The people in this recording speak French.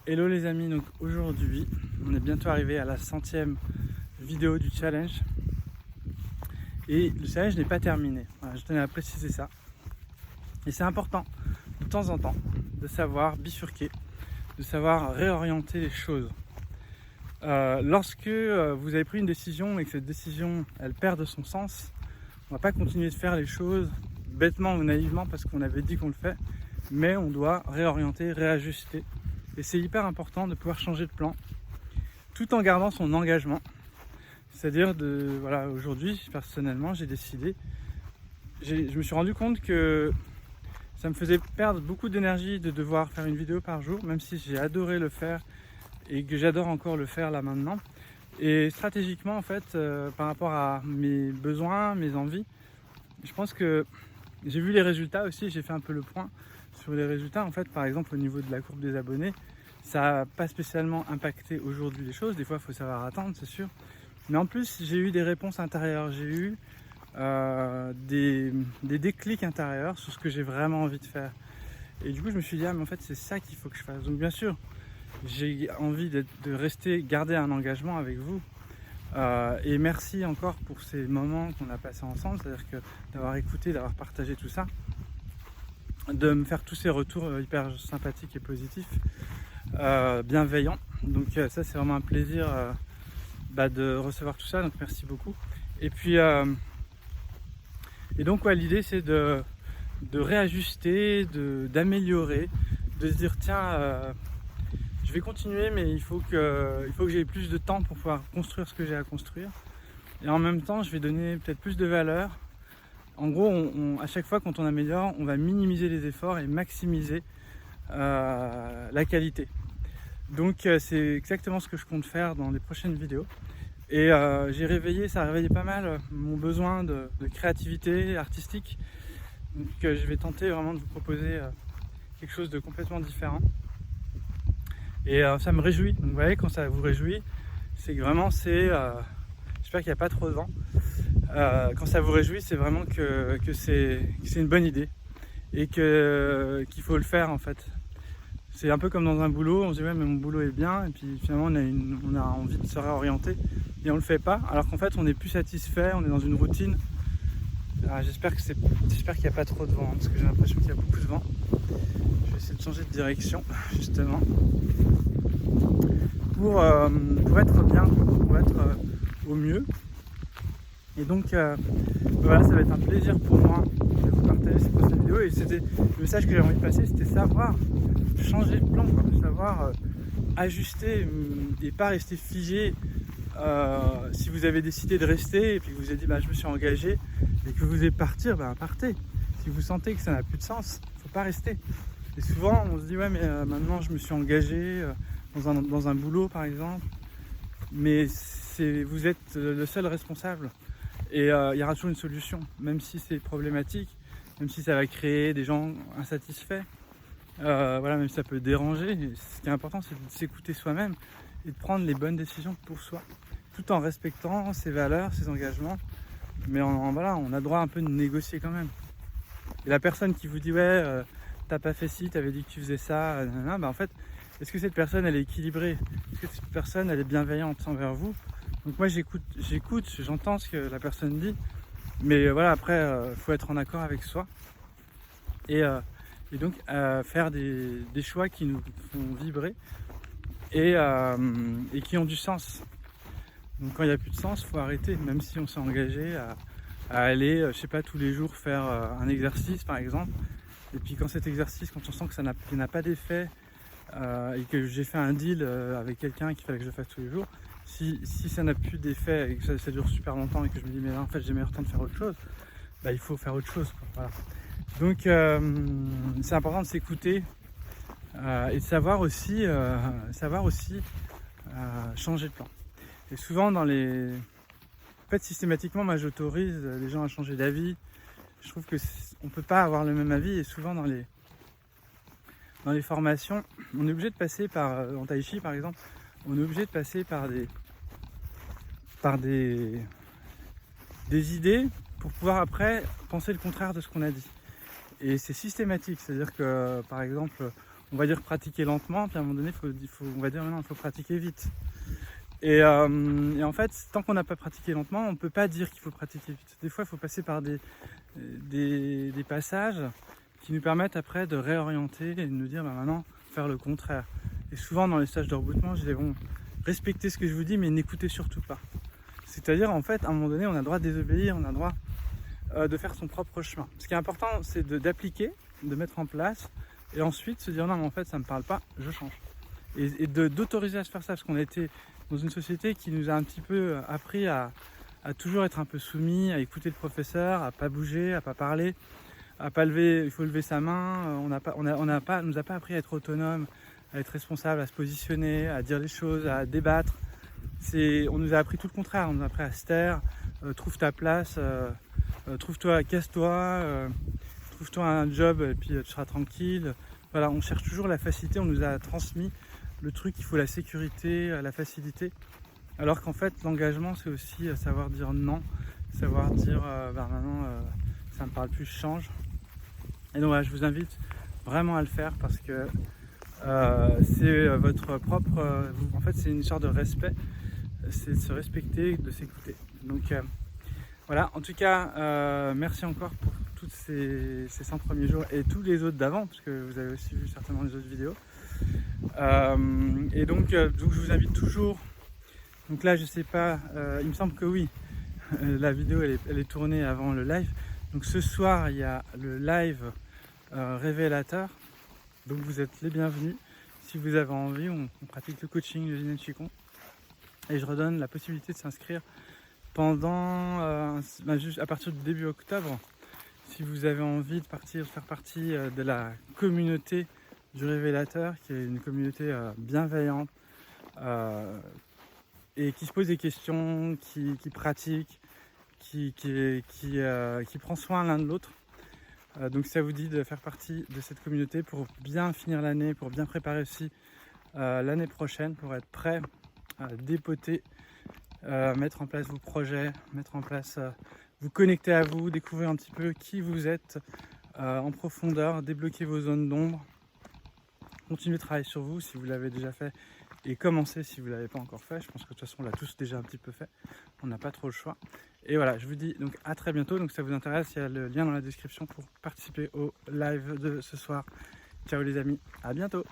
Hello les amis, donc aujourd'hui on est bientôt arrivé à la 100e vidéo du challenge et le challenge n'est pas terminé. Voilà, je tenais à préciser ça. Et c'est important de temps en temps de savoir bifurquer, de savoir réorienter les choses. Lorsque vous avez pris une décision et que cette décision elle perd de son sens, on ne va pas continuer de faire les choses bêtement ou naïvement parce qu'on avait dit qu'on le fait, mais on doit réorienter, réajuster. Et c'est hyper important de pouvoir changer de plan tout en gardant son engagement. C'est-à-dire voilà, aujourd'hui, personnellement, j'ai décidé, je me suis rendu compte que ça me faisait perdre beaucoup d'énergie de devoir faire une vidéo par jour, même si j'ai adoré le faire et que j'adore encore le faire là maintenant. Et stratégiquement, en fait, par rapport à mes besoins, mes envies, je pense que j'ai vu les résultats aussi, j'ai fait un peu le point sur les résultats. En fait, par exemple, au niveau de la courbe des abonnés, ça n'a pas spécialement impacté aujourd'hui les choses. Des fois, il faut savoir attendre, c'est sûr. Mais en plus, j'ai eu des réponses intérieures. J'ai eu des déclics intérieurs sur ce que j'ai vraiment envie de faire. Et du coup, je me suis dit, ah, mais en fait, c'est ça qu'il faut que je fasse. Donc, bien sûr, j'ai envie de rester, garder un engagement avec vous. Et merci encore pour ces moments qu'on a passés ensemble, c'est-à-dire que d'avoir écouté, d'avoir partagé tout ça, de me faire tous ces retours hyper sympathiques et positifs, bienveillants. Donc ça c'est vraiment un plaisir de recevoir tout ça, donc merci beaucoup. Et puis et donc ouais, l'idée c'est de réajuster, d'améliorer, de se dire tiens je vais continuer, mais il faut que j'aie plus de temps pour pouvoir construire ce que j'ai à construire. Et en même temps, je vais donner peut-être plus de valeur. En gros, à chaque fois quand on améliore, on va minimiser les efforts et maximiser la qualité. Donc c'est exactement ce que je compte faire dans les prochaines vidéos. Et ça a réveillé pas mal mon besoin de créativité artistique. Donc je vais tenter vraiment de vous proposer quelque chose de complètement différent. Et ça me réjouit. Donc vous voyez, quand ça vous réjouit, c'est que vraiment j'espère qu'il n'y a pas trop de vent. Quand ça vous réjouit, c'est vraiment que c'est une bonne idée et qu'il faut le faire en fait. C'est un peu comme dans un boulot, on se dit ouais mais mon boulot est bien, et puis finalement on a envie de se réorienter et on le fait pas, alors qu'en fait on n'est plus satisfait, on est dans une routine. J'espère qu'il n'y a pas trop de vent, parce que j'ai l'impression qu'il y a beaucoup de vent. Je vais essayer de changer de direction justement pour être bien, pour être au mieux. Et donc voilà, ça va être un plaisir pour moi de vous partager ces prochaines vidéos. Et c'était le message que j'avais envie de passer, c'était savoir changer de plan, savoir ajuster et pas rester figé. Si vous avez décidé de rester et puis que vous avez dit je me suis engagé et que vous voulez partir, partez. Si vous sentez que ça n'a plus de sens, il ne faut pas rester. Et souvent on se dit ouais mais maintenant je me suis engagé dans un boulot par exemple, mais vous êtes le seul responsable. Et il y aura toujours une solution, même si c'est problématique, même si ça va créer des gens insatisfaits, voilà, même si ça peut déranger. Et ce qui est important, c'est de s'écouter soi-même et de prendre les bonnes décisions pour soi, tout en respectant ses valeurs, ses engagements. Mais voilà, on a droit un peu de négocier quand même. Et la personne qui vous dit ouais, t'as pas fait ci, t'avais dit que tu faisais ça, en fait, est-ce que cette personne elle est équilibrée? Est-ce que cette personne elle est bienveillante envers vous? Donc moi j'écoute, j'entends ce que la personne dit, mais voilà, après faut être en accord avec soi et donc faire des choix qui nous font vibrer et qui ont du sens. Donc quand il n'y a plus de sens, il faut arrêter, même si on s'est engagé à aller, je sais pas, tous les jours faire un exercice par exemple, et puis quand cet exercice, quand on sent que ça n'a pas d'effet et que j'ai fait un deal avec quelqu'un qu'il fallait que je fasse tous les jours, si ça n'a plus d'effet et que ça dure super longtemps et que je me dis mais là, en fait j'ai meilleur temps de faire autre chose, il faut faire autre chose, quoi. Voilà. Donc c'est important de s'écouter et de savoir aussi changer de plan. Et souvent en fait systématiquement moi j'autorise les gens à changer d'avis. Je trouve que on peut pas avoir le même avis, et souvent dans les formations on est obligé de passer par, en tai chi par exemple, on est obligé de passer par des idées pour pouvoir après penser le contraire de ce qu'on a dit. Et c'est systématique, c'est-à-dire que par exemple on va dire pratiquer lentement, puis à un moment donné, on va dire non, il faut pratiquer vite. Et en fait, tant qu'on n'a pas pratiqué lentement, on ne peut pas dire qu'il faut pratiquer vite. Des fois, il faut passer par des passages qui nous permettent après de réorienter et de nous dire maintenant, faire le contraire. Et souvent, dans les stages de rebootement, je dis bon, respectez ce que je vous dis, mais n'écoutez surtout pas. C'est-à-dire, en fait, à un moment donné, on a le droit de désobéir, on a le droit de faire son propre chemin. Ce qui est important, c'est d'appliquer, de mettre en place, et ensuite se dire non, mais en fait, ça ne me parle pas, je change. Et d'autoriser à se faire ça, parce qu'on a été dans une société qui nous a un petit peu appris à toujours être un peu soumis, à écouter le professeur, à pas bouger, à pas parler, à pas lever, il faut lever sa main. On nous a pas appris à être autonome, à être responsable, à se positionner, à dire les choses, à débattre. On nous a appris tout le contraire, on nous a appris à se taire, trouve ta place, trouve-toi, casse-toi, trouve-toi un job et puis tu seras tranquille. Voilà, on cherche toujours la facilité, on nous a transmis le truc, il faut la sécurité, la facilité. Alors qu'en fait, l'engagement, c'est aussi savoir dire non, savoir dire maintenant, ça me parle plus, je change. Et donc voilà, je vous invite vraiment à le faire parce que c'est votre propre... en fait, c'est une histoire de respect, c'est de se respecter, de s'écouter. Donc voilà, en tout cas, merci encore pour tous ces 100 premiers jours et tous les autres d'avant, parce que vous avez aussi vu certainement les autres vidéos. Et donc, je vous invite toujours. Donc là, je sais pas, il me semble que oui, la vidéo elle est tournée avant le live. Donc ce soir, il y a le live révélateur. Donc vous êtes les bienvenus. Si vous avez envie, on pratique le coaching de Ginette Chicon. Et je redonne la possibilité de s'inscrire pendant, juste à partir du début octobre. Si vous avez envie de faire partie de la communauté du révélateur, qui est une communauté bienveillante et qui se pose des questions, qui pratique, qui prend soin l'un de l'autre. Donc ça vous dit de faire partie de cette communauté pour bien finir l'année, pour bien préparer aussi l'année prochaine, pour être prêt à dépoter, mettre en place vos projets, mettre en place, vous connecter à vous, découvrir un petit peu qui vous êtes en profondeur, débloquer vos zones d'ombre, continuer de travailler sur vous si vous l'avez déjà fait et commencer si vous ne l'avez pas encore fait. Je pense que de toute façon on l'a tous déjà un petit peu fait, on n'a pas trop le choix. Et voilà, je vous dis donc à très bientôt. Donc si ça vous intéresse, il y a le lien dans la description pour participer au live de ce soir. Ciao les amis, à bientôt.